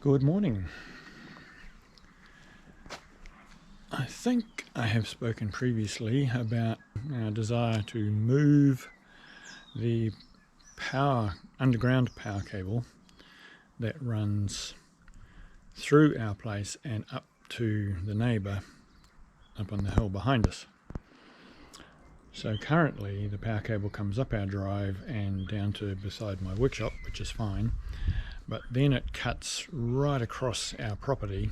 Good morning. I think I have spoken previously about our desire to move the underground power cable that runs through our place and up to the neighbour up on the hill behind us. So currently the power cable comes up our drive and down to beside my workshop, which is fine, but then it cuts right across our property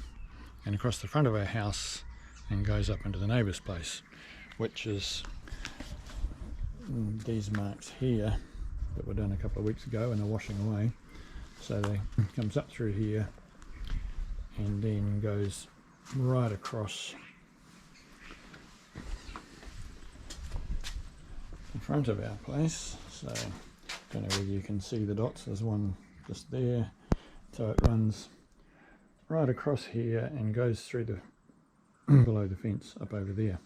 and across the front of our house and goes up into the neighbour's place, which is these marks here that were done a couple of weeks ago and are washing away. So they comes up through here and then goes right across the front of our place. So don't know whether you can see the dots, there's one just there. So it runs right across here and goes through the below the fence up over there.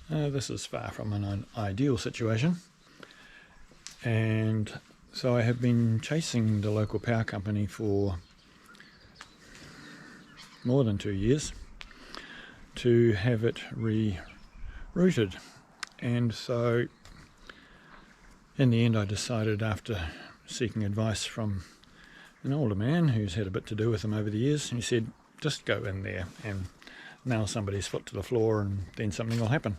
This is far from an ideal situation, and so I have been chasing the local power company for more than 2 years to have it rerouted, and so in the end I decided, after seeking advice from an older man who's had a bit to do with them over the years, he said just go in there and nail somebody's foot to the floor and then something will happen.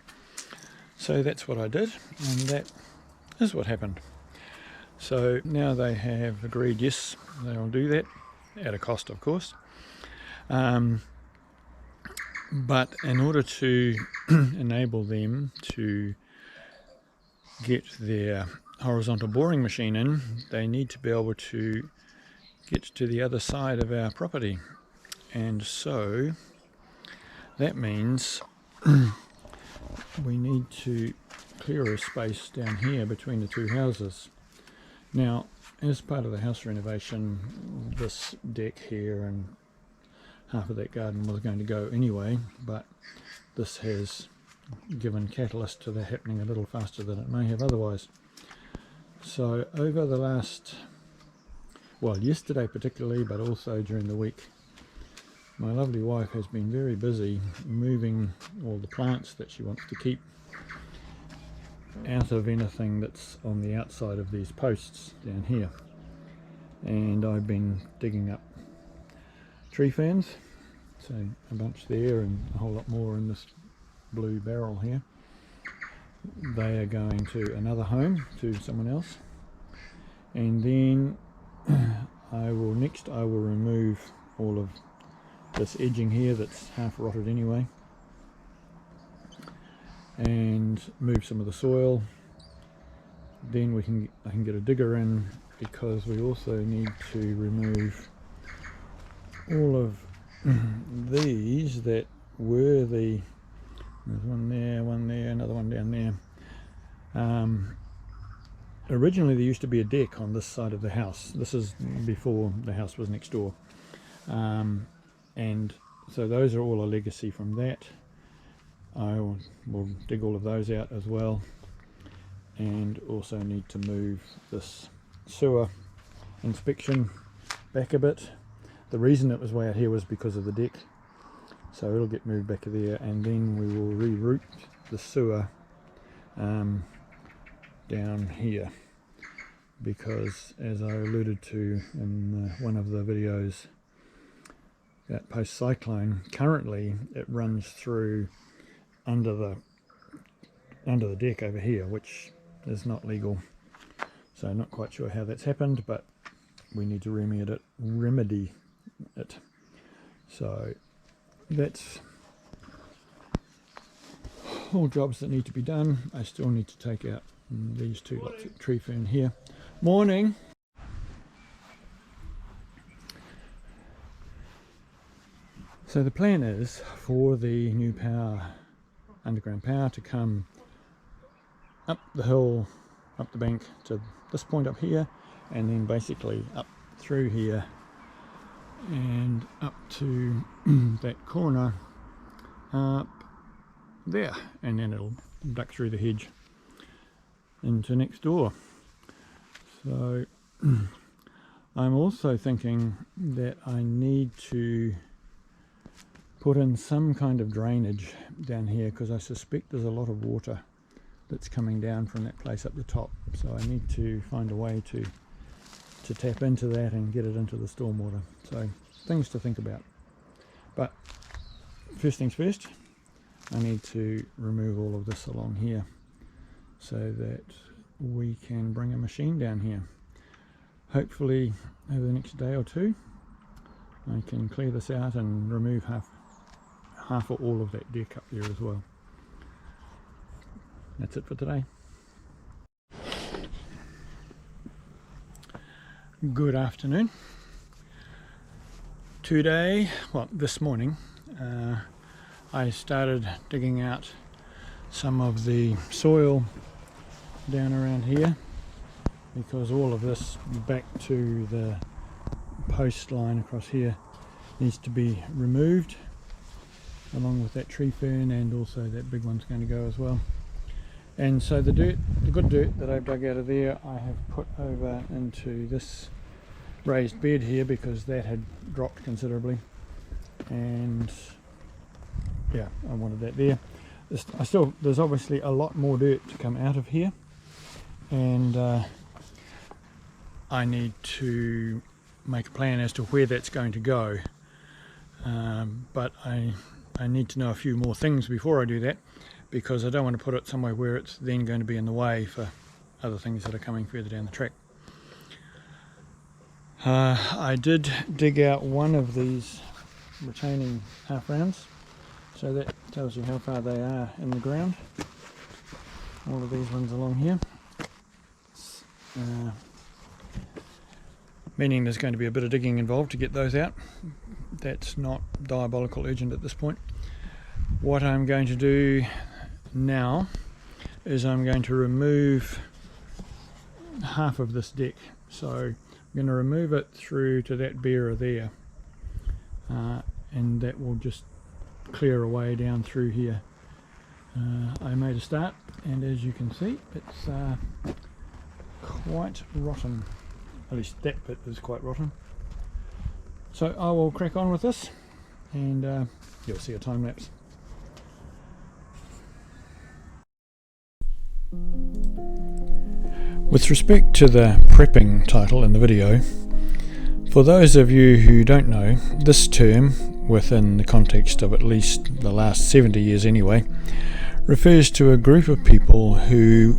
So that's what I did, and that is what happened. So now they have agreed, yes, they will do that at a cost, of course, but in order to enable them to get their horizontal boring machine in, they need to be able to get to the other side of our property, and so that means we need to clear a space down here between the two houses. Now, as part of the house renovation, this deck here and half of that garden was going to go anyway, but this has given catalyst to that happening a little faster than it may have otherwise. So over the last, well, yesterday particularly, but also during the week, my lovely wife has been very busy moving all the plants that she wants to keep out of anything that's on the outside of these posts down here. And I've been digging up tree ferns, so a bunch there and a whole lot more in this blue barrel here. They are going to another home, to someone else, and then I will remove all of this edging here that's half rotted anyway, and move some of the soil. Then I can get a digger in, because we also need to remove all of these that were there's one there, another one down there. Originally there used to be a deck on this side of the house. This is before the house was next door, and so those are all a legacy from that. I will dig all of those out as well, and also need to move this sewer inspection back a bit. The reason it was way out here was because of the deck, so it'll get moved back there, and then we will reroute the sewer down here, because as I alluded to in one of the videos, that post-cyclone, currently it runs through under the deck over here, which is not legal. So I'm not quite sure how that's happened, but we need to remedy it. So that's all jobs that need to be done. I still need to take out these two lots of tree fern here. Morning. So the plan is for the new underground power to come up the hill, up the bank to this point up here, and then basically up through here and up to that corner up there, and then it'll duck through the hedge into next door. So I'm also thinking that I need to put in some kind of drainage down here, because I suspect there's a lot of water that's coming down from that place up the top, so I need to find a way to tap into that and get it into the stormwater. So things to think about. But first things first, I need to remove all of this along here so that we can bring a machine down here. Hopefully over the next day or two I can clear this out and remove half or all of that deck up there as well. That's it for today. Good afternoon. Today, well, this morning, I started digging out some of the soil down around here, because all of this back to the post line across here needs to be removed, along with that tree fern, and also that big one's going to go as well. And so the good dirt that I've dug out of there, I have put over into this raised bed here, because that had dropped considerably, and yeah, I wanted that there. There's obviously a lot more dirt to come out of here, and I need to make a plan as to where that's going to go, but I need to know a few more things before I do that, because I don't want to put it somewhere where it's then going to be in the way for other things that are coming further down the track. I did dig out one of these retaining half rounds, so that tells you how far they are in the ground. All of these ones along here, meaning there's going to be a bit of digging involved to get those out. That's not diabolical urgent at this point. What I'm going to do now is I'm going to remove half of this deck. So I'm going to remove it through to that bearer there, and that will just clear away down through here. I made a start, and as you can see, it's quite rotten. At least that bit is quite rotten. So I will crack on with this, and you'll see a time lapse. With respect to the prepping title in the video, for those of you who don't know, this term, within the context of at least the last 70 years anyway, refers to a group of people who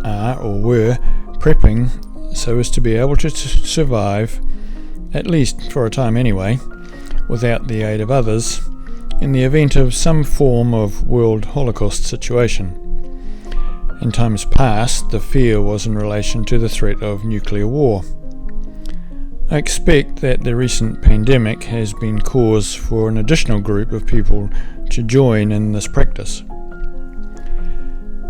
are or were prepping so as to be able to survive, at least for a time anyway, without the aid of others, in the event of some form of world Holocaust situation. In times past, the fear was in relation to the threat of nuclear war. I expect that the recent pandemic has been cause for an additional group of people to join in this practice.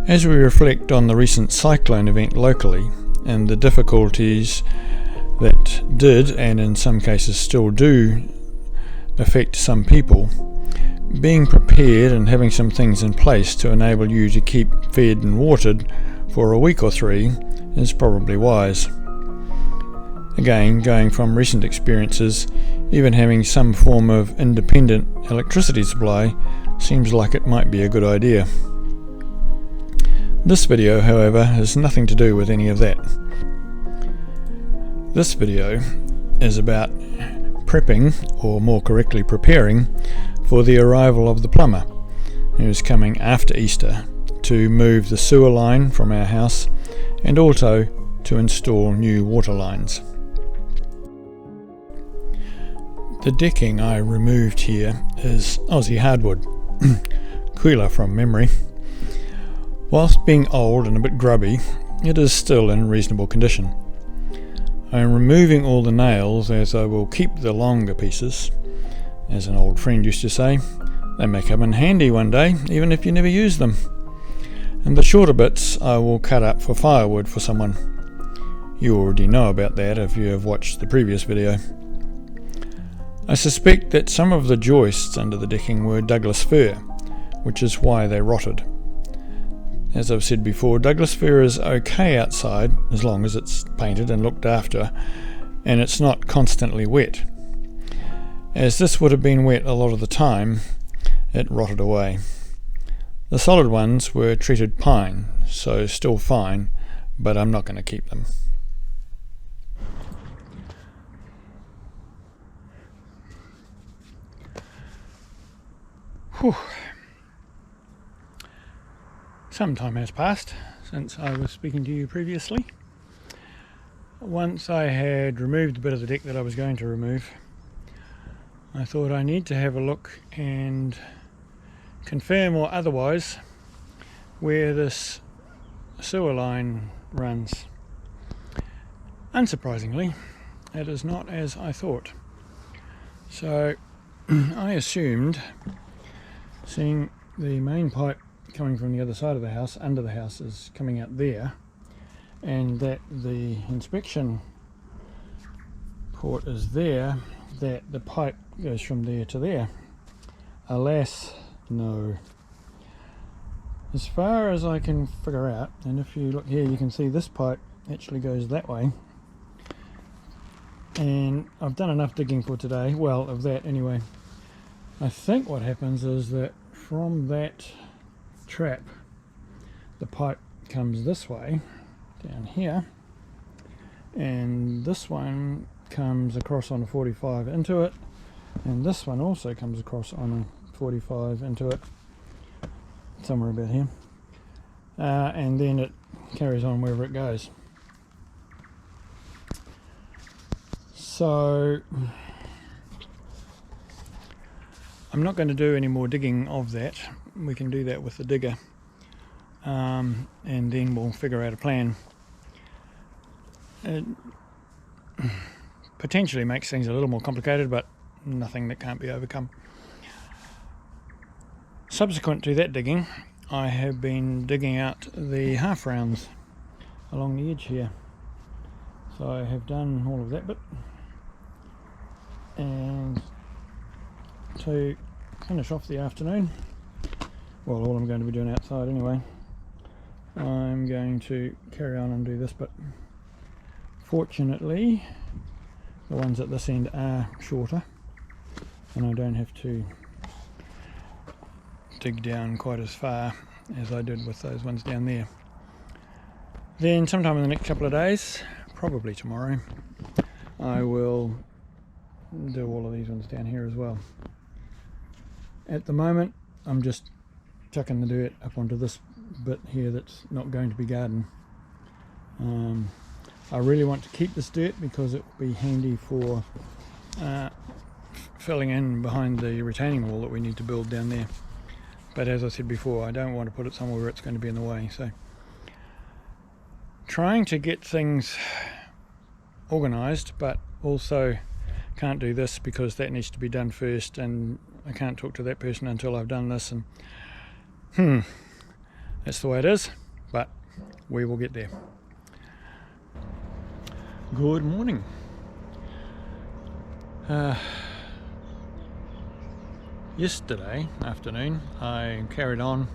As we reflect on the recent cyclone event locally, and the difficulties that did, and in some cases still do, affect some people, being prepared and having some things in place to enable you to keep fed and watered for a week or three is probably wise. Again, going from recent experiences, even having some form of independent electricity supply seems like it might be a good idea. This video, however, has nothing to do with any of that. This video is about prepping, or more correctly preparing, for the arrival of the plumber, who is coming after Easter to move the sewer line from our house and also to install new water lines. The decking I removed here is Aussie hardwood, Quila from memory. Whilst being old and a bit grubby, it is still in reasonable condition. I am removing all the nails, as I will keep the longer pieces. As an old friend used to say, they may come in handy one day, even if you never use them. And the shorter bits I will cut up for firewood for someone. You already know about that if you have watched the previous video. I suspect that some of the joists under the decking were Douglas fir, which is why they rotted. As I've said before, Douglas fir is okay outside as long as it's painted and looked after, and it's not constantly wet. As this would have been wet a lot of the time, it rotted away. The solid ones were treated pine, so still fine, but I'm not going to keep them. Whew. Some time has passed since I was speaking to you previously. Once I had removed the bit of the deck that I was going to remove, I thought I need to have a look and confirm or otherwise where this sewer line runs. Unsurprisingly, it is not as I thought. So I assumed, seeing the main pipe coming from the other side of the house, under the house, is coming out there, and that the inspection port is there, that the pipe goes from there to there. Alas, no. As far as I can figure out, and if you look here you can see this pipe actually goes that way, and I've done enough digging for today, well, of that anyway. I think what happens is that from that trap the pipe comes this way down here, and this one comes across on a 45 into it, and this one also comes across on a 45 into it, somewhere about here, and then it carries on wherever it goes. So I'm not going to do any more digging of that. We can do that with the digger, and then we'll figure out a plan. It potentially makes things a little more complicated, but nothing that can't be overcome. Subsequent to that digging, I have been digging out the half rounds along the edge here. So I have done all of that bit, and to finish off the afternoon, well, all I'm going to be doing outside anyway, I'm going to carry on and do this bit. Fortunately, the ones at this end are shorter, and I don't have to dig down quite as far as I did with those ones down there. Then sometime in the next couple of days, probably tomorrow, I will do all of these ones down here as well. At the moment I'm just chucking the dirt up onto this bit here that's not going to be garden. I really want to keep this dirt because it will be handy for filling in behind the retaining wall that we need to build down there. But as I said before, I don't want to put it somewhere where it's going to be in the way. So trying to get things organised, but also can't do this because that needs to be done first, and I can't talk to that person until I've done this, and that's the way it is, but we will get there. Good morning. Yesterday afternoon I carried on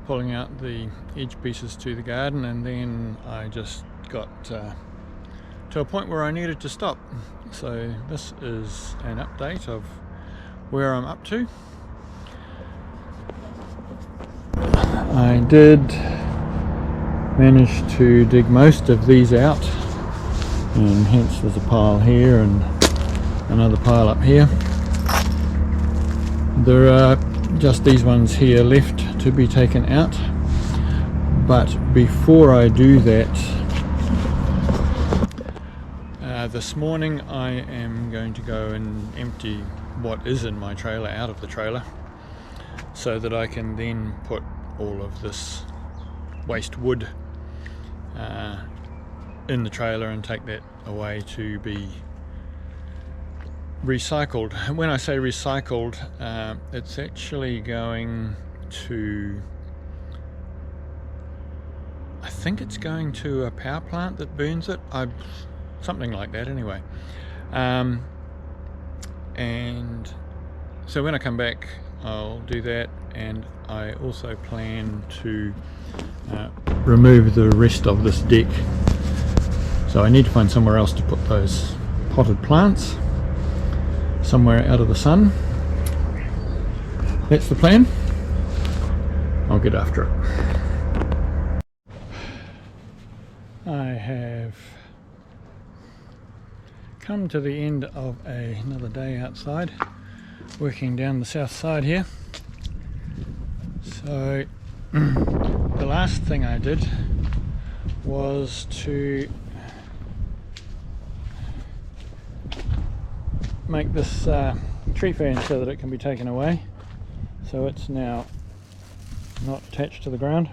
pulling out the edge pieces to the garden, and then I just got to a point where I needed to stop. So this is an update of where I'm up to. I did manage to dig most of these out, and hence there's a pile here and another pile up here. There are just these ones here left to be taken out, but before I do that, this morning I am going to go and empty what is in my trailer out of the trailer, so that I can then put all of this waste wood in the trailer and take that away to be recycled. When I say recycled, it's actually going to, I think it's going to a power plant that burns it, something like that anyway. And so when I come back I'll do that, and I also plan to remove the rest of this deck So I need to find somewhere else to put those potted plants, somewhere out of the sun. That's the plan. I'll get after it. I have come to the end of another day outside, working down the south side here. So the last thing I did was to make this tree fan so that it can be taken away. So it's now not attached to the ground.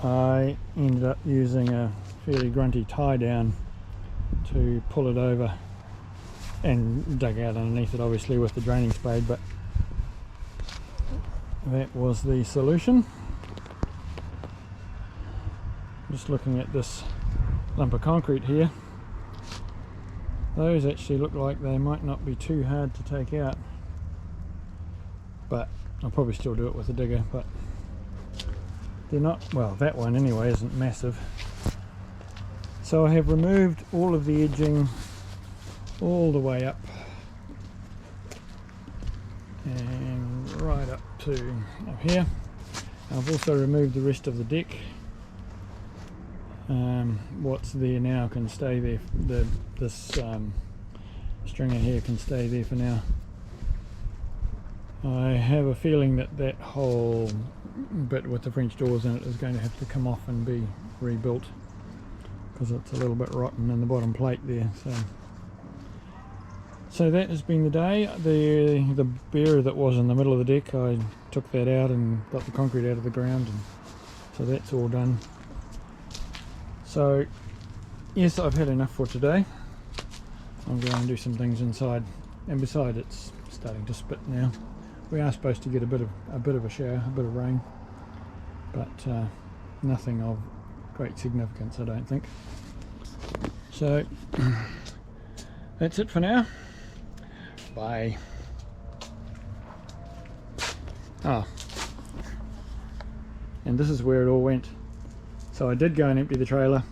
I ended up using a fairly grunty tie down to pull it over and dug out underneath it, obviously with the draining spade, but that was the solution. Just looking at this lump of concrete here, those actually look like they might not be too hard to take out, but I'll probably still do it with a digger. But they're not, well, that one anyway isn't massive. So I have removed all of the edging all the way up and right up to up here. I've also removed the rest of the deck. What's there now can stay there. This stringer here can stay there for now. I have a feeling that that whole bit with the French doors in it is going to have to come off and be rebuilt, because it's a little bit rotten in the bottom plate there. So that has been the day. The bearer that was in the middle of the deck, I took that out and got the concrete out of the ground, and so that's all done. So yes, I've had enough for today. I'm going to do some things inside, and besides, it's starting to spit now. We are supposed to get a bit of a shower, a bit of rain, but nothing of great significance, I don't think. So that's it for now. Bye. Oh, and this is where it all went. So I did go and empty the trailer,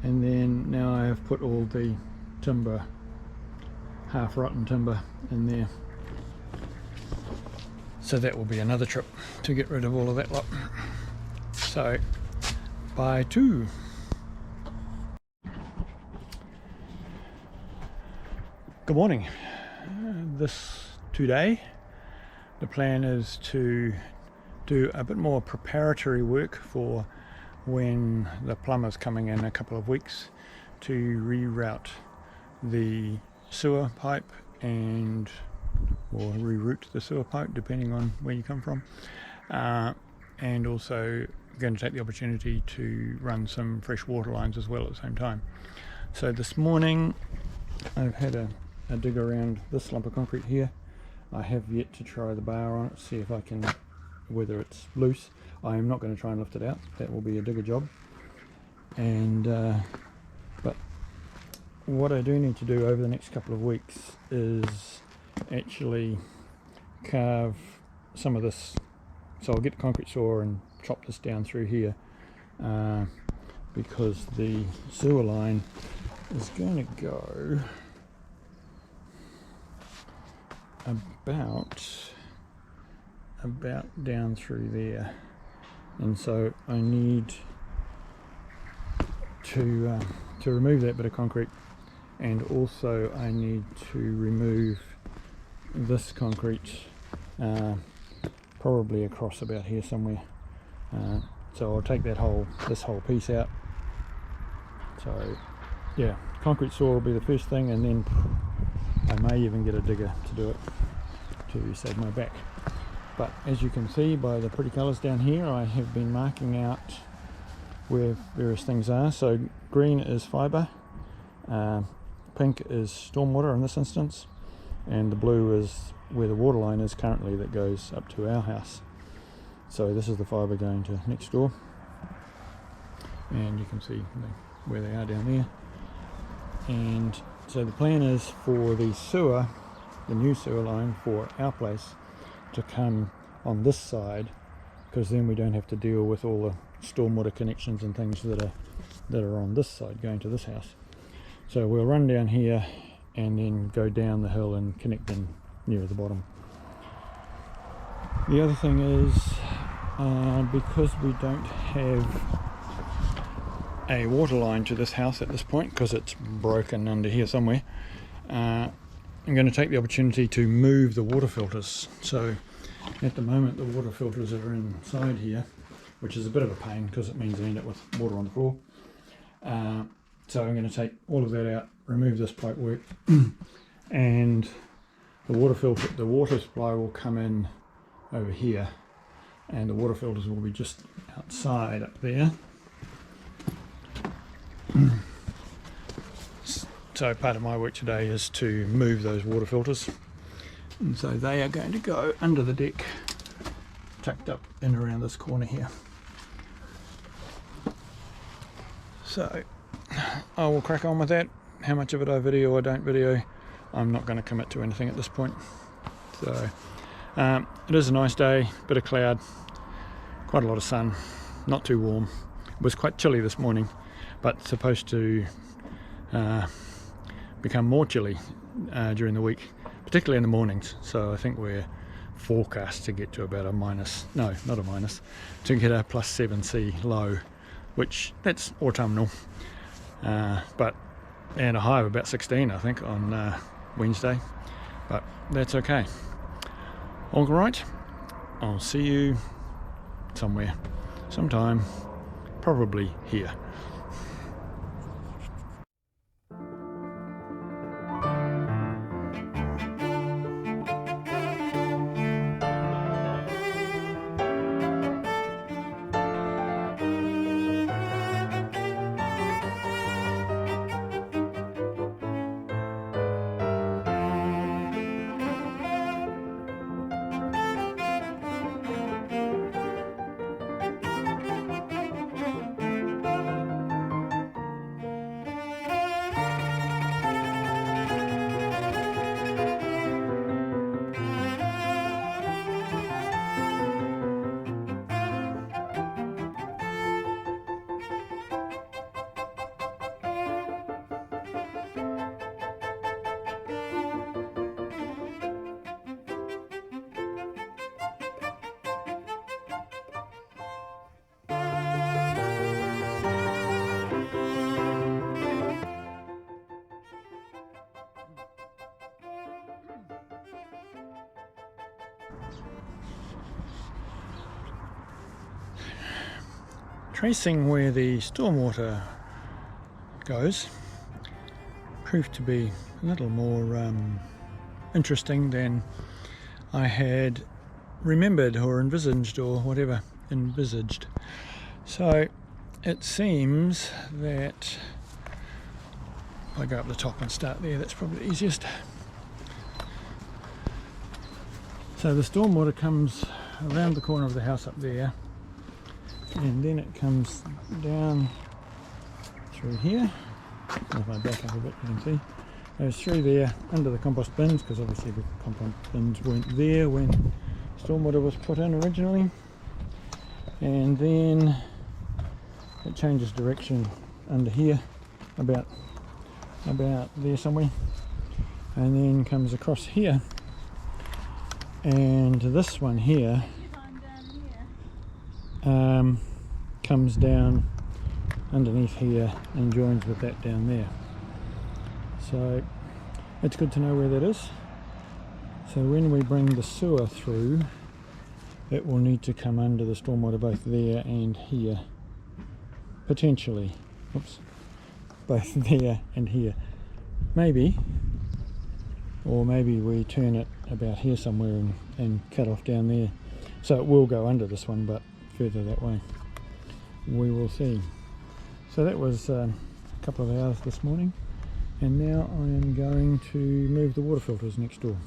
and then now I have put all the timber, half rotten timber, in there. So that will be another trip to get rid of all of that lot. So bye too. Good morning. Today the plan is to do a bit more preparatory work for when the plumber's coming in a couple of weeks to reroute the sewer pipe or reroute the sewer pipe depending on where you come from, and also going to take the opportunity to run some fresh water lines as well at the same time. So this morning I've had a dig around this lump of concrete here. I have yet to try the bar on it, see if I can, whether it's loose. I am not going to try and lift it out, that will be a digger job. And but what I do need to do over the next couple of weeks is actually carve some of this. So I'll get the concrete saw and chop this down through here, because the sewer line is going to go about down through there, and so I need to remove that bit of concrete, and also I need to remove this concrete, probably across about here somewhere. So I'll take this whole piece out. So yeah, concrete saw will be the first thing, and then I may even get a digger to do it to save my back. But as you can see by the pretty colours down here, I have been marking out where various things are. So green is fibre, pink is stormwater in this instance, and the blue is where the water line is currently that goes up to our house. So this is the fibre going to next door, and you can see where they are down there. And so the plan is for the sewer, the new sewer line for our place, to come on this side, because then we don't have to deal with all the stormwater connections and things that are that are on this side going to this house. So we'll run down here and then go down the hill and connect in near the bottom. The other thing is, because we don't have a water line to this house at this point, because it's broken under here somewhere, I'm going to take the opportunity to move the water filters. So at the moment the water filters are inside here, which is a bit of a pain because it means I end up with water on the floor. So I'm going to take all of that out, remove this pipe work, and the water supply will come in over here, and the water filters will be just outside up there. So part of my work today is to move those water filters, and so they are going to go under the deck, tucked up in around this corner here. So I will crack on with that. How much of it I video or don't video, I'm not going to commit to anything at this point. So it is a nice day, bit of cloud, quite a lot of sun, not too warm. It was quite chilly this morning, but supposed to become more chilly during the week, particularly in the mornings. So I think we're forecast to get to about a minus, no, not a minus, to get a plus 7C low, which that's autumnal, and a high of about 16 I think on Wednesday, but that's okay. All right, I'll see you somewhere, sometime, probably here. Tracing where the stormwater goes proved to be a little more interesting than I had remembered or envisaged or whatever envisaged. So it seems that if I go up the top and start there, that's probably the easiest. So the stormwater comes around the corner of the house up there, and then it comes down through here. If I back up a bit, you can see goes through there under the compost bins, because obviously the compost bins weren't there when stormwater was put in originally, and then it changes direction under here about there somewhere, and then comes across here, and this one here comes down underneath here and joins with that down there. So it's good to know where that is. So when we bring the sewer through, it will need to come under the stormwater both there and here, potentially. Oops, both there and here, maybe, or maybe we turn it about here somewhere and cut off down there, so it will go under this one but further that way. We will see. So that was a couple of hours this morning, and now I am going to move the water filters next door.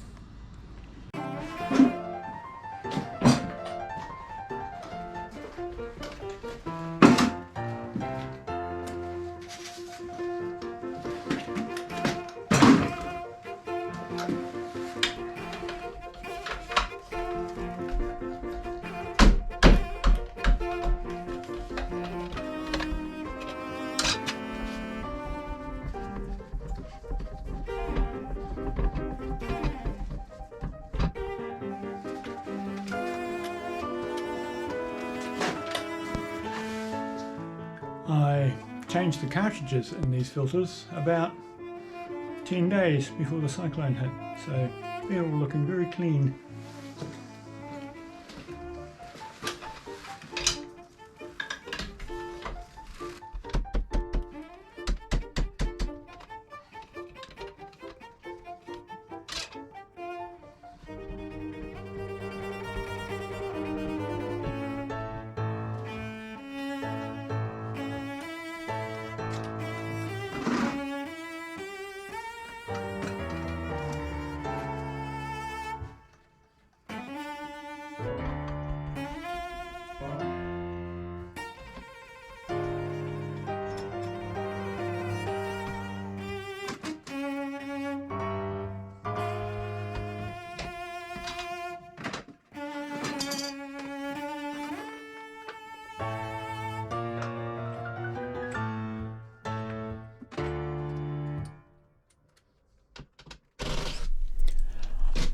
changed the cartridges in these filters about 10 days before the cyclone hit, so they're all looking very clean.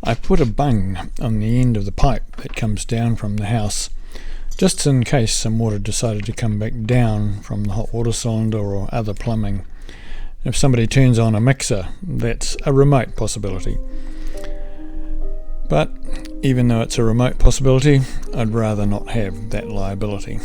I put a bung on the end of the pipe that comes down from the house, just in case some water decided to come back down from the hot water cylinder or other plumbing. If somebody turns on a mixer, that's a remote possibility. But even though it's a remote possibility, I'd rather not have that liability.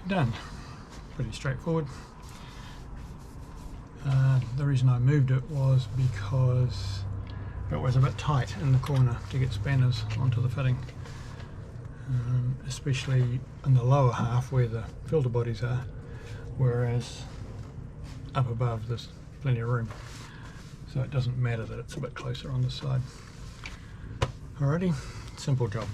Done. Pretty straightforward. The reason I moved it was because it was a bit tight in the corner to get spanners onto the fitting, especially in the lower half where the filter bodies are, whereas up above there's plenty of room, so it doesn't matter that it's a bit closer on this side. Alrighty, simple job.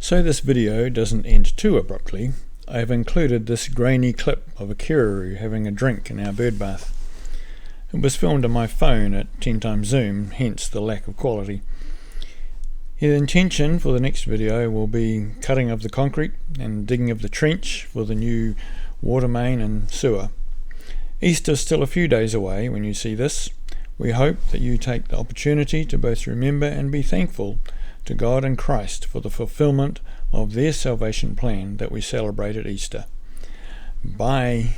So this video doesn't end too abruptly, I have included this grainy clip of a kereroo having a drink in our bird bath. It was filmed on my phone at 10x zoom, hence the lack of quality. The intention for the next video will be cutting of the concrete and digging of the trench for the new water main and sewer. Easter's still a few days away when you see this. We hope that you take the opportunity to both remember and be thankful to God and Christ for the fulfillment of their salvation plan that we celebrate at Easter. Bye.